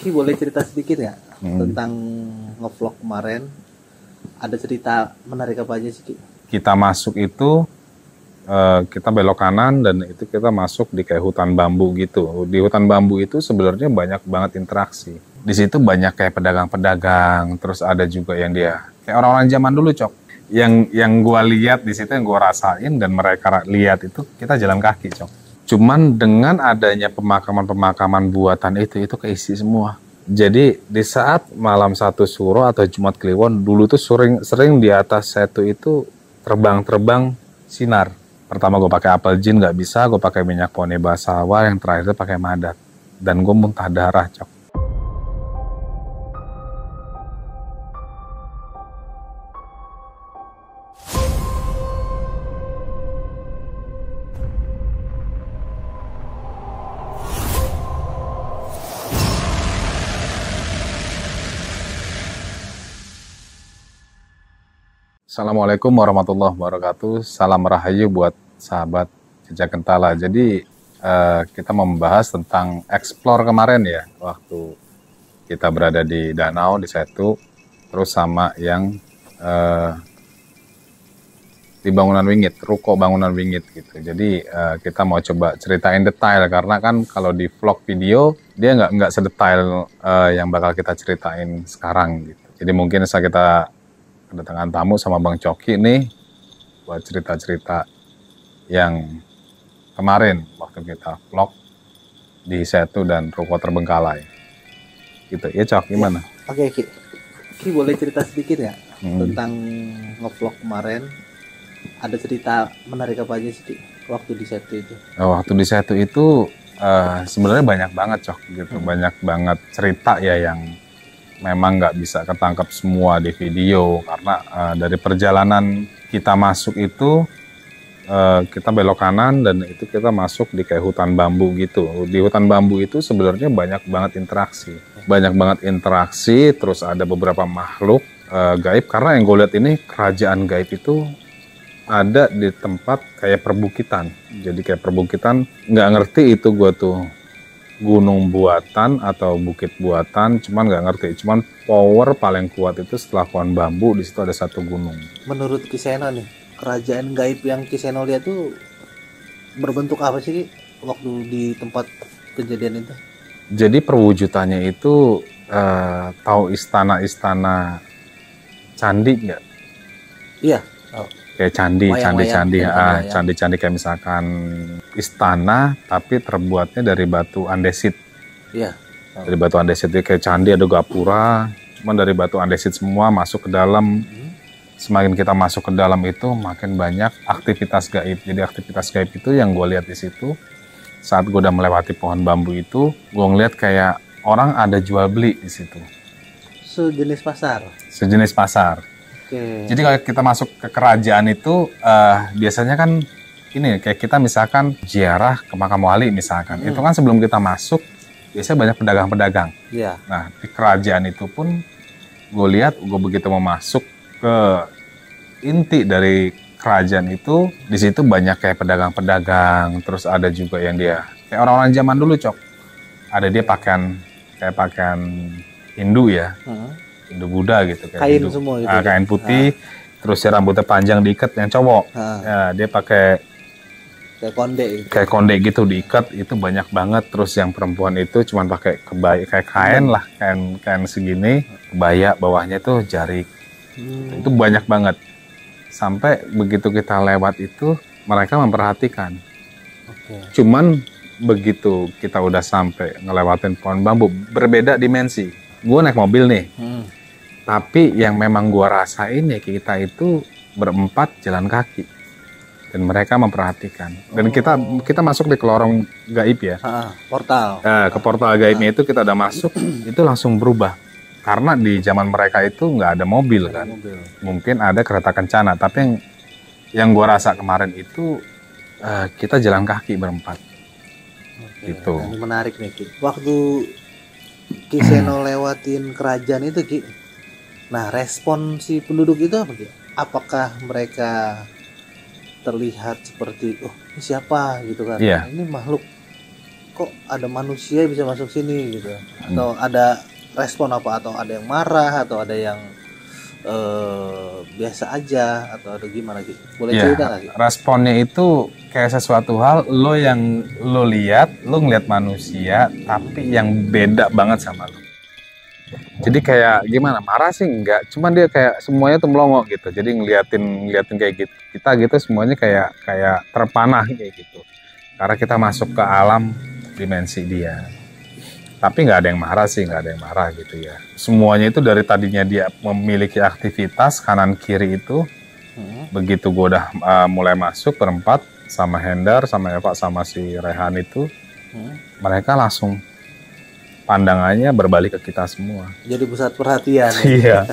Ki boleh cerita sedikit ya tentang ngevlog kemarin? Ada cerita menarik apa aja sih Ki? Kita masuk itu kita belok kanan dan itu kita masuk di kayak hutan bambu gitu. Di hutan bambu itu sebenarnya banyak banget interaksi. Di situ banyak kayak pedagang-pedagang, terus ada juga yang dia kayak orang-orang zaman dulu, Cok. Yang gua lihat di situ, yang gua rasain dan mereka lihat itu, kita jalan kaki, Cok. Cuman dengan adanya pemakaman-pemakaman buatan itu keisi semua. Jadi di saat malam satu suro atau Jumat Kliwon dulu tuh sering di atas setu itu terbang sinar. Pertama gue pakai apel jin nggak bisa, gue pakai minyak poni basawa, yang terakhir itu pakai madat. Dan gue muntah darah, Cok. Assalamualaikum warahmatullahi wabarakatuh. Salam rahayu buat sahabat Jejak Gentala. Jadi kita membahas tentang explore kemarin ya, waktu kita berada di danau, di Setu, terus sama yang di bangunan Wingit, ruko bangunan Wingit gitu. Jadi kita mau coba ceritain detail karena kan kalau di vlog video dia nggak sedetail yang bakal kita ceritain sekarang gitu. Jadi mungkin saat kita kedatangan tamu sama Bang Coki nih buat cerita-cerita yang kemarin waktu kita vlog di Setu dan Ruko Terbengkalai gitu ya, Cok, gimana? Oke Ki, Ki boleh cerita sedikit ya tentang ngevlog kemarin? Ada cerita menarik apa aja sih Ki waktu di Setu itu? Waktu di Setu itu sebenarnya banyak banget, Cok, gitu. Banyak banget cerita ya yang memang nggak bisa ketangkep semua di video karena dari perjalanan kita masuk itu kita belok kanan dan itu kita masuk di kayak hutan bambu gitu. Di hutan bambu itu sebenarnya banyak banget interaksi, terus ada beberapa makhluk gaib karena yang gue lihat ini kerajaan gaib itu ada di tempat kayak perbukitan. Jadi kayak perbukitan, nggak ngerti itu gue tuh gunung buatan atau bukit buatan, cuman nggak ngerti. Cuman power paling kuat itu setelah pohon bambu, di situ ada satu gunung. Menurut Kiseno nih, kerajaan gaib yang Kiseno lihat tuh berbentuk apa sih Ki waktu di tempat kejadian itu? Jadi perwujudannya itu tahu istana-istana candi nggak? Iya. Kayak candi kayak misalkan istana tapi terbuatnya dari batu andesit. Iya. Dari batu andesit itu kayak candi, ada gapura, cuman dari batu andesit semua masuk ke dalam. Semakin kita masuk ke dalam itu makin banyak aktivitas gaib. Jadi aktivitas gaib itu yang gue lihat di situ saat gue udah melewati pohon bambu itu, gue ngeliat kayak orang ada jual beli di situ. Sejenis pasar. Okay. Jadi kalau kita masuk ke kerajaan itu biasanya kan ini kayak kita misalkan ziarah ke makam wali misalkan, itu kan sebelum kita masuk biasanya banyak pedagang-pedagang. Yeah. Nah di kerajaan itu pun gue lihat, gue begitu mau masuk ke inti dari kerajaan itu, di situ banyak kayak pedagang-pedagang, terus ada juga yang dia kayak orang-orang zaman dulu, Cok. Ada dia pakaian Hindu ya. Hindu Buddha gitu, kayak kain Hindu. Semua gitu. Kain putih, terus ya rambutnya panjang diikat yang cowok. Ya, dia pakai kayak konde gitu diikat, itu banyak banget. Terus yang perempuan itu cuman pakai kebaya kayak kain lah, kain segini, kebaya bawahnya tuh jarik. Itu banyak banget. Sampai begitu kita lewat itu mereka memperhatikan. Okay. Cuman begitu kita udah sampai ngelewatin pohon bambu, berbeda dimensi. Gue naik mobil nih. Tapi yang memang gua rasain ya kita itu berempat jalan kaki dan mereka memperhatikan. Dan kita masuk di lorong gaib ya. Portal. Ke portal gaibnya itu kita udah masuk, itu langsung berubah. Karena di zaman mereka itu nggak ada mobil kan. Mungkin ada kereta kencana, tapi yang gua rasa kemarin itu kita jalan kaki berempat. Gitu. Ini menarik nih Ki. Waktu Kiseno lewatin kerajaan itu Ki, nah respon si penduduk itu apa Ki? Apakah mereka terlihat seperti ini siapa gitu kan? Iya. Ini makhluk kok ada manusia bisa masuk sini gitu, atau ada respon apa, atau ada yang marah, atau ada yang biasa aja, atau ada gimana gitu, boleh cerita nggak gitu? Responnya itu kayak sesuatu hal lo yang lo lihat, lo ngeliat manusia tapi yang beda banget sama lo. Jadi kayak gimana, marah sih enggak, cuman dia kayak semuanya tuh melongo gitu. Jadi ngeliatin kayak gitu, kita gitu semuanya kayak terpanah kayak gitu. Karena kita masuk ke alam dimensi dia. Tapi nggak ada yang marah sih, nggak ada yang marah gitu ya. Semuanya itu dari tadinya dia memiliki aktivitas kanan kiri itu, begitu gue udah mulai masuk berempat sama Hendar, sama Eva, sama si Rehan itu, mereka langsung pandangannya berbalik ke kita semua. Jadi pusat perhatian. Iya.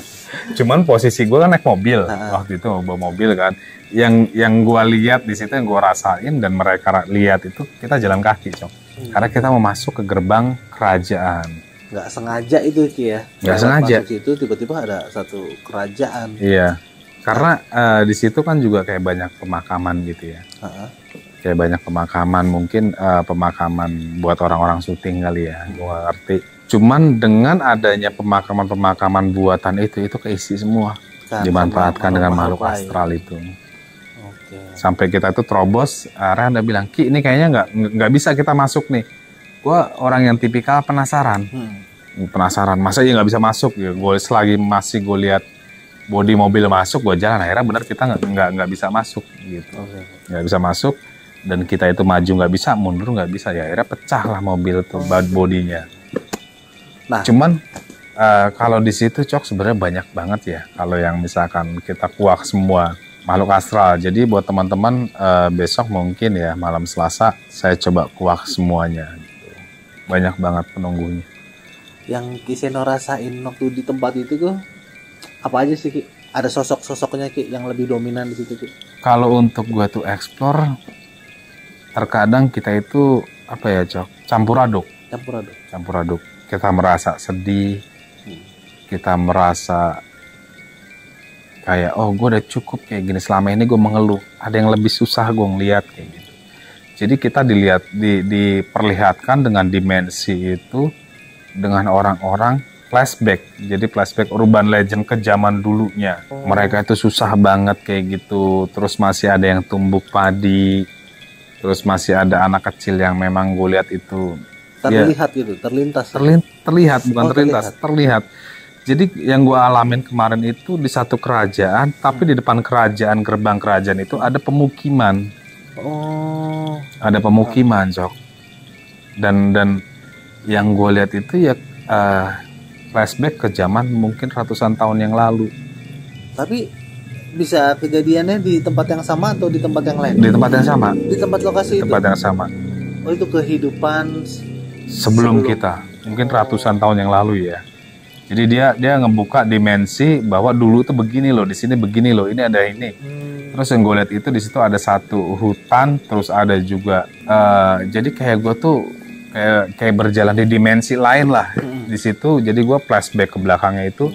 Cuman posisi gue kan naik mobil waktu itu, bawa mobil kan. Yang gue lihat di situ, yang gue rasain dan mereka lihat itu, kita jalan kaki, Cok. Karena kita mau masuk ke gerbang kerajaan. Nggak sengaja itu Ki ya? Nggak sengaja. Masuk situ tiba-tiba ada satu kerajaan. Iya. Karena di situ kan juga kayak banyak pemakaman gitu ya. Kayak banyak pemakaman, mungkin pemakaman buat orang-orang syuting kali ya, gue nggak ngerti. Cuman dengan adanya pemakaman buatan itu keisi semua, dimanfaatkan dengan makhluk astral itu. Sampai kita itu terobos, Rehan udah bilang, Ki ini kayaknya nggak bisa kita masuk nih. Gue orang yang tipikal penasaran, masa iya nggak bisa masuk? Ya, gue selagi masih gue lihat bodi mobil masuk, gue jalan. Akhirnya benar kita nggak bisa masuk gitu, nggak bisa masuk. Dan kita itu maju nggak bisa, mundur nggak bisa, ya akhirnya pecah lah mobil tuh bodinya. Nah, cuman kalau di situ Cok sebenarnya banyak banget ya. Kalau yang misalkan kita kuak semua makhluk astral. Jadi buat teman-teman besok mungkin ya malam Selasa saya coba kuak semuanya. Gitu. Banyak banget penunggunya. Yang Ki Seno rasain waktu di tempat itu tuh apa aja sih Ki? Ada sosok-sosoknya Ki yang lebih dominan di situ Ki? Kalau untuk gua tuh explore, terkadang kita itu apa ya Cok? Campur aduk. Kita merasa sedih, kita merasa kayak oh gue udah cukup kayak gini, selama ini gue mengeluh, ada yang lebih susah gue ngeliat kayak gitu. Jadi kita diperlihatkan dengan dimensi itu dengan orang-orang flashback. Jadi flashback urban legend ke zaman dulunya. Mereka itu susah banget kayak gitu, terus masih ada yang tumbuk padi, terus masih ada anak kecil yang memang gue lihat itu terlihat ya, gitu, terlintas. Terlihat. Jadi yang gue alamin kemarin itu di satu kerajaan, tapi di depan kerajaan, gerbang kerajaan itu ada pemukiman. Ada pemukiman, Cok. Dan yang gue lihat itu ya flashback ke zaman mungkin ratusan tahun yang lalu. Tapi bisa kejadiannya di tempat yang sama atau di tempat yang lain? Di tempat yang sama. Di tempat lokasi tempat yang sama. Oh, itu kehidupan sebelum kita, mungkin ratusan tahun yang lalu ya. Jadi dia ngebuka dimensi bahwa dulu tuh begini loh, di sini begini loh, ini ada ini. Terus yang gue lihat itu di situ ada satu hutan, terus ada juga jadi kayak gue tuh kayak berjalan di dimensi lain lah di situ. Jadi gue flashback ke belakangnya itu.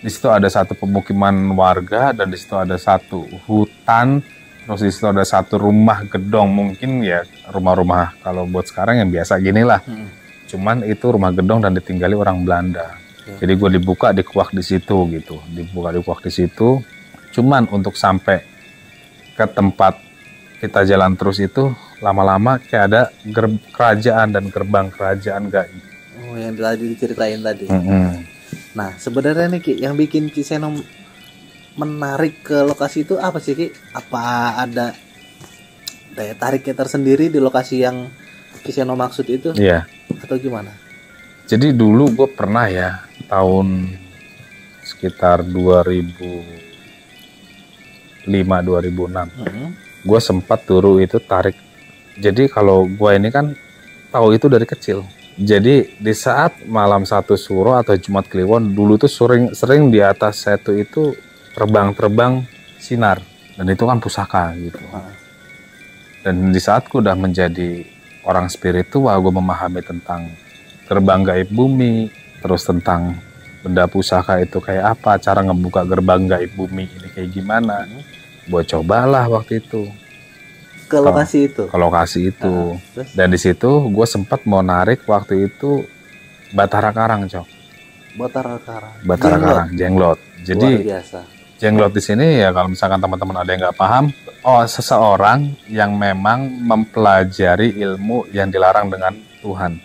Di situ ada satu pemukiman warga dan di situ ada satu hutan, terus di situ ada satu rumah gedong, mungkin ya rumah-rumah kalau buat sekarang yang biasa gini lah. Cuman itu rumah gedong dan ditinggali orang Belanda. Jadi gue dikuak di situ gitu, dikuak di situ. Cuman untuk sampai ke tempat kita jalan terus itu lama-lama kayak ada kerajaan dan gerbang kerajaan gaib. Oh, yang tadi diceritain tadi. Nah, sebenarnya nih Ki, yang bikin Ki Seno menarik ke lokasi itu apa sih Ki? Apa ada daya tariknya tersendiri di lokasi yang Ki Seno maksud itu? Iya. Atau gimana? Jadi dulu gue pernah ya tahun sekitar 2005-2006 gue sempat turu itu tarik. Jadi kalau gue ini kan tahu itu dari kecil. Jadi di saat malam satu suro atau Jumat Kliwon dulu tuh sering di atas setu itu terbang sinar, dan itu kan pusaka gitu. Dan di saat gue udah menjadi orang spiritual, gue memahami tentang gerbang gaib bumi, terus tentang benda pusaka itu kayak apa, cara ngebuka gerbang gaib bumi ini kayak gimana. Gue cobalah waktu itu. ke lokasi itu. Ke lokasi itu. Terus? Dan di situ gue sempat mau narik waktu itu Batara Karang, Cok. Batara Karang. Batara Karang, jenglot. Luar Jadi biasa. jenglot di sini ya kalau misalkan teman-teman ada yang nggak paham, seseorang yang memang mempelajari ilmu yang dilarang dengan Tuhan.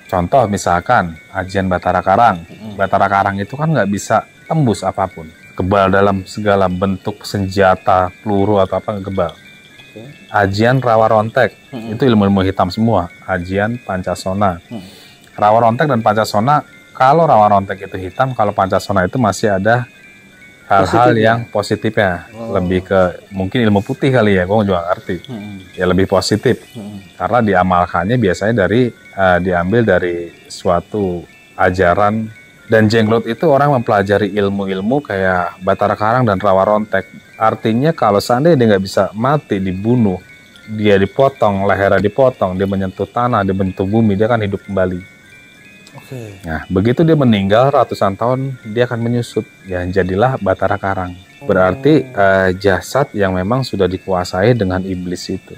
Contoh misalkan ajian Batara Karang. Batara Karang itu kan nggak bisa tembus apapun. Kebal dalam segala bentuk senjata, peluru atau apa kebal. Ajian Rawa Rontek itu ilmu-ilmu hitam semua. Ajian Pancasona. Rawa Rontek dan Pancasona, kalau Rawa Rontek itu hitam, kalau Pancasona itu masih ada hal-hal yang positifnya. Lebih ke mungkin ilmu putih kali ya, gue juga ngerti. Ya lebih positif. Karena diamalkannya biasanya diambil dari suatu ajaran. Dan jenglot itu orang mempelajari ilmu-ilmu kayak Batara Karang dan Rawa Rontek. Artinya kalau seandainya dia nggak bisa mati, dibunuh, dia dipotong, lehernya dipotong, dia menyentuh tanah, dia menyentuh bumi, dia akan hidup kembali. Oke. Nah, begitu dia meninggal ratusan tahun, dia akan menyusut. Ya, jadilah Batara Karang. Berarti jasad yang memang sudah dikuasai dengan iblis itu.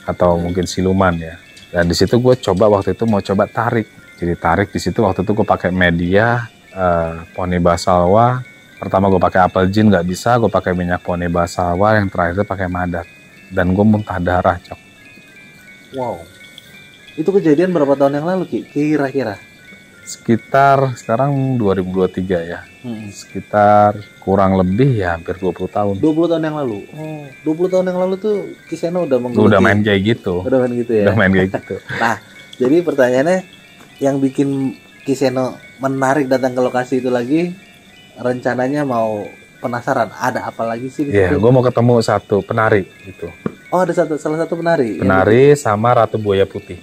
Atau mungkin siluman ya. Dan di situ gue coba waktu itu mau coba tarik. Jadi tarik di situ waktu itu gue pakai media, poni basalwa. Pertama gue pakai apel jin nggak bisa, gue pakai minyak poni basalwa, yang terakhir itu pakai madat. Dan gue muntah darah, Cok. Wow. Itu kejadian berapa tahun yang lalu, Ki? Kira-kira? Sekitar sekarang 2023 ya. Sekitar kurang lebih ya hampir 20 tahun. 20 tahun yang lalu. Oh, 20 tahun yang lalu tuh Kiseno udah menggeluti. Udah main kayak gitu. Udah main gitu ya. Udah main kayak gitu. Nah, jadi pertanyaannya yang bikin Kiseno menarik datang ke lokasi itu lagi, rencananya mau penasaran ada apa lagi sih di Iya, situ? gue mau ketemu satu penari gitu. Oh, ada salah satu penari. Penari sama Ratu Buaya Putih.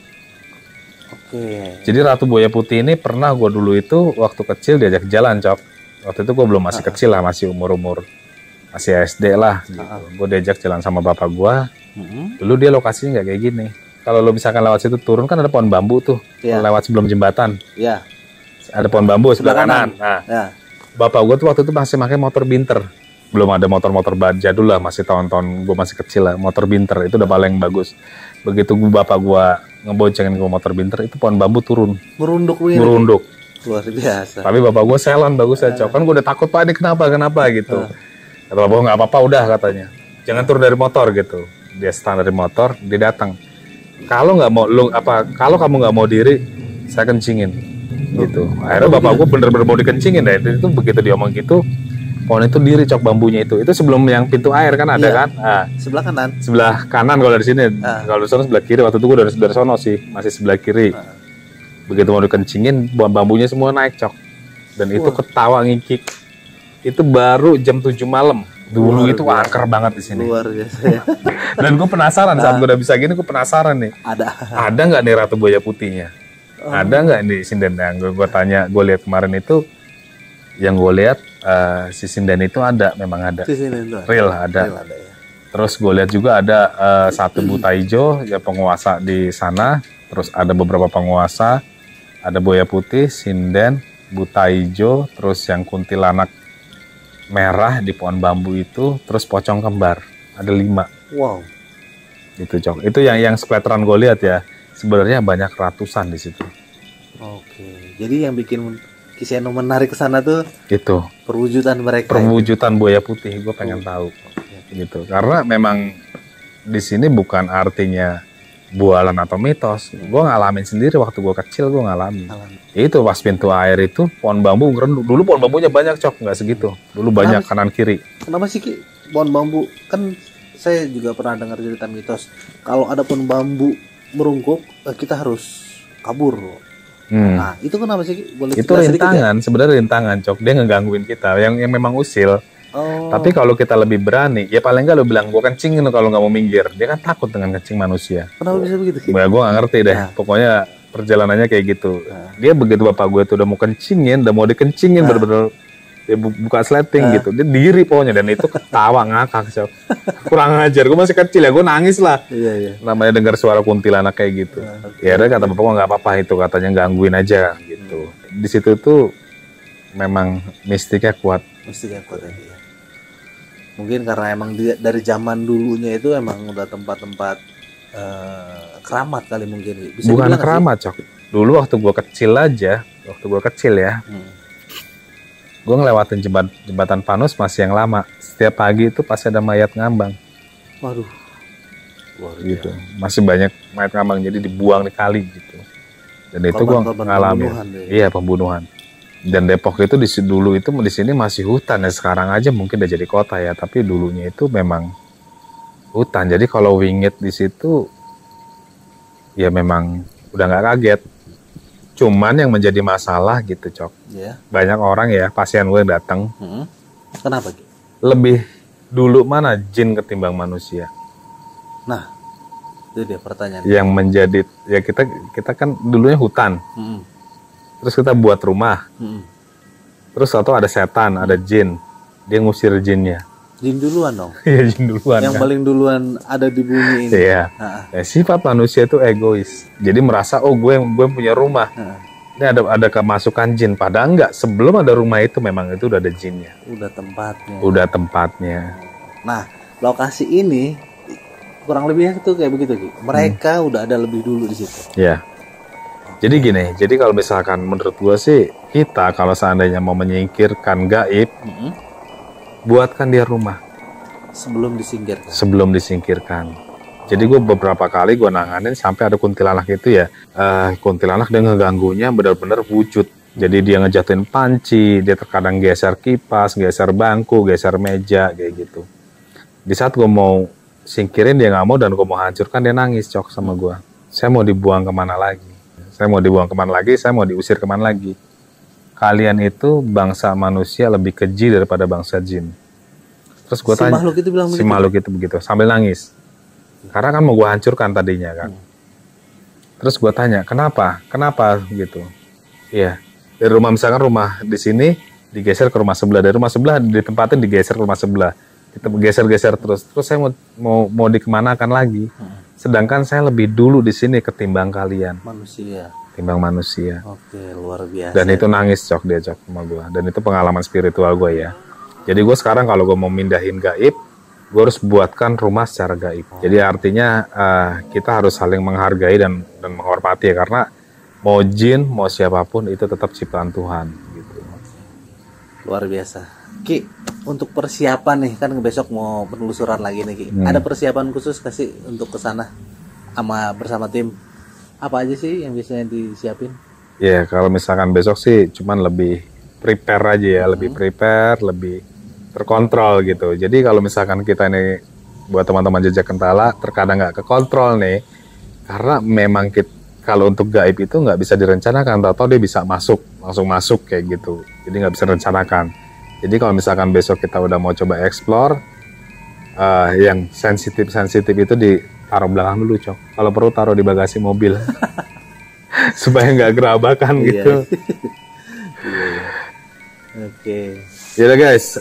Oke. Jadi Ratu Buaya Putih ini pernah gue dulu itu waktu kecil diajak jalan, Cok. Waktu itu gue belum masih kecil lah, masih umur-umur masih SD lah gitu. Gue diajak jalan sama bapak gue. Dulu dia lokasinya nggak kayak gini. Kalau lo misalkan lewat situ turun kan ada pohon bambu tuh. Lewat sebelum jembatan. Iya. Ada pohon bambu sebelah kanan. Nah, ya. Bapak gue tuh waktu itu masih pakai motor Binter. Belum ada motor-motor jadul lah, masih tahun-tahun gue masih kecil lah. Motor Binter itu udah paling bagus. Begitu bapak gue ngeboncengin ke motor Binter, itu pohon bambu turun. Merunduk begini. Merunduk. Luar biasa. Tapi bapak gue selon bagus aja. Kan gue udah takut, Pak, ini kenapa gitu. Kata bapak gue, nggak apa-apa udah katanya. Jangan turun dari motor gitu. Dia stand dari motor, dia datang. Kalau nggak mau kalau kamu nggak mau diri, saya kencingin gitu. Akhirnya bapak gue bener-bener mau dikencingin deh. Itu begitu dia ngomong gitu, pohon itu diri, Cok, bambunya itu sebelum yang pintu air kan ada kan. Nah, sebelah kanan. Sebelah kanan kalau dari sini. Kalau di sana sebelah kiri. Waktu itu gue dari sono sih, masih sebelah kiri. Begitu mau dikencingin, bambunya semua naik, Cok. Dan itu ketawa ngikik. Itu baru jam 7 malam. Dulu itu angker banget di sini. Luar biasa ya. Dan gue penasaran saat gue udah bisa gini, gue penasaran nih. Ada nggak nih Ratu Buaya Putihnya? Ada nggak nih sinden yang gue tanya, gue lihat kemarin itu, yang gue lihat si sinden itu ada, memang ada. Real ada. Ya. Terus gue lihat juga ada satu buta hijau, ya penguasa di sana. Terus ada beberapa penguasa, ada buaya putih, sinden, buta hijau, terus yang kuntilanak merah di pohon bambu itu, terus pocong kembar. Ada 5. Wow. Itu, Cok. Itu yang splatteran gue lihat ya. Sebenarnya banyak ratusan di situ. Oke. Jadi yang bikin Kiseno menarik ke sana tuh itu perwujudan mereka. Perwujudan buaya putih, gue pengen tahu. Gitu. Karena memang di sini bukan artinya bualan atau mitos. Gue ngalamin sendiri waktu gue kecil, gue ngalamin. Itu pas pintu air itu pohon bambu ngerenduk. Dulu pohon bambunya banyak, Cok, nggak segitu. Dulu banyak kanan kiri. Kenapa sih, Ki? Pohon bambu kan saya juga pernah dengar cerita mitos. Kalau ada pohon bambu merungkuk, kita harus kabur. Nah, itu kenapa sih, Ki? Boleh itu rintangan, ya? Sebenarnya rintangan, Cok. Dia ngegangguin kita. Yang memang usil. Tapi kalau kita lebih berani, ya paling nggak lo bilang gue kencingin kalau nggak mau minggir. Dia kan takut dengan kencing manusia. Kenapa bisa begitu? Gue nggak ngerti deh. Pokoknya perjalanannya kayak gitu. Dia begitu bapak gue tuh udah mau kencingin, udah mau dikencingin, bener-bener dia buka sleting gitu. Dia diri pokoknya, dan itu ketawa ngakak, Cok. Kurang ajar. Gue masih kecil ya, gue nangis lah. Iya. Namanya dengar suara kuntilanak kayak gitu. Ya udah, kata bapak gue nggak apa-apa itu, katanya gangguin aja gitu. Di situ tuh memang mistiknya kuat. Mistiknya kuat aja. Mungkin karena emang dari zaman dulunya itu emang udah tempat-tempat keramat kali mungkin. Bisa Bukan dibilang keramat, Cok. Dulu waktu gue kecil aja, waktu gue kecil ya, gue ngelewatin jembatan Panus masih yang lama. Setiap pagi itu pasti ada mayat ngambang. Waduh. Luar Gitu. biasa. Masih banyak mayat ngambang, jadi dibuang di kali gitu. Dan itu gue Korban-korban ngalamin. pembunuhan deh. Iya, pembunuhan. Dan Depok itu dulu itu di sini masih hutan ya, sekarang aja mungkin udah jadi kota ya, tapi dulunya itu memang hutan. Jadi kalau wingit di situ ya memang udah nggak kaget. Cuman yang menjadi masalah gitu, Cok. Ya. Banyak orang ya, pasien gue datang Kenapa, Ki? lebih dulu mana jin ketimbang manusia. Nah, itu dia pertanyaan. Yang menjadi ya kita kan dulunya hutan. Terus kita buat rumah. Terus atau ada setan, ada jin. Dia ngusir jinnya. Jin duluan dong. Iya, jin duluan. Yang kan? paling duluan ada di bumi ini. Iya. Ya, sifat manusia itu egois. Jadi merasa gue punya rumah. Ini ada kemasukan jin. Padahal enggak. Sebelum ada rumah itu memang itu udah ada jinnya. Udah tempatnya. Udah tempatnya. Nah, lokasi ini kurang lebihnya itu kayak begitu, Ki. Mereka udah ada lebih dulu di situ. Ya. Jadi gini, jadi kalau misalkan menurut gue sih, kita kalau seandainya mau menyingkirkan gaib, buatkan dia rumah. Sebelum disingkirkan. Sebelum disingkirkan. Jadi gue beberapa kali gue nanganin sampai ada kuntilanak itu ya, kuntilanak dia ngeganggunya benar-benar wujud. Jadi dia ngejatuhin panci, dia terkadang geser kipas, geser bangku, geser meja, kayak gitu. Di saat gue mau singkirin dia nggak mau dan gue mau hancurkan dia nangis, Cok, sama gue. Saya mau dibuang kemana lagi? Saya mau dibuang kemana lagi? Saya mau diusir kemana lagi? Kalian itu bangsa manusia lebih keji daripada bangsa jin. Terus gue tanya, makhluk itu bilang si makhluk itu begitu sambil nangis. Karena kan mau gue hancurkan tadinya kan. Terus gue tanya, kenapa? Kenapa gitu? Iya. Dari rumah misalkan rumah di sini digeser ke rumah sebelah, dari rumah sebelah ditempatin digeser ke rumah sebelah. Kita geser-geser terus saya mau dikemanakan lagi. Sedangkan saya lebih dulu di sini ketimbang kalian. Timbang manusia. Oke, luar biasa. Dan itu nangis, Cok, dia, Cok, sama gue. Dan itu pengalaman spiritual gue ya. Jadi gue sekarang kalau gue mau mindahin gaib, gue harus buatkan rumah secara gaib. Jadi artinya kita harus saling menghargai dan menghormati ya, karena mau jin, mau siapapun itu tetap ciptaan Tuhan. Gitu. Luar biasa. Ki, untuk persiapan nih, kan besok mau penelusuran lagi nih, Ki. Ada persiapan khusus kasih untuk ke sana bersama tim? Apa aja sih yang biasanya disiapin? Ya, kalau misalkan besok sih cuman lebih prepare aja ya, lebih prepare, lebih terkontrol gitu. Jadi kalau misalkan kita ini buat teman-teman Jejak Kentala terkadang nggak kekontrol nih, karena memang kalau untuk gaib itu nggak bisa direncanakan, atau dia bisa langsung masuk kayak gitu. Jadi nggak bisa direncanakan. Jadi kalau misalkan besok kita udah mau coba explore, yang sensitif itu ditaruh belakang dulu, Cok. Kalau perlu taruh di bagasi mobil, supaya nggak gerabakan gitu. Oke. Yaudah guys,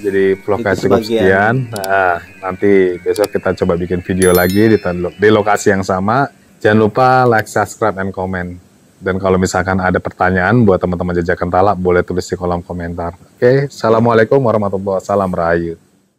jadi vlognya cukup sekian. Nanti besok kita coba bikin video lagi di lokasi yang sama. Jangan lupa like, subscribe, and comment. Dan kalau misalkan ada pertanyaan buat teman-teman Jejak Kentala, boleh tulis di kolom komentar. Oke, assalamualaikum warahmatullahi wabarakatuh. Salam Rahayu.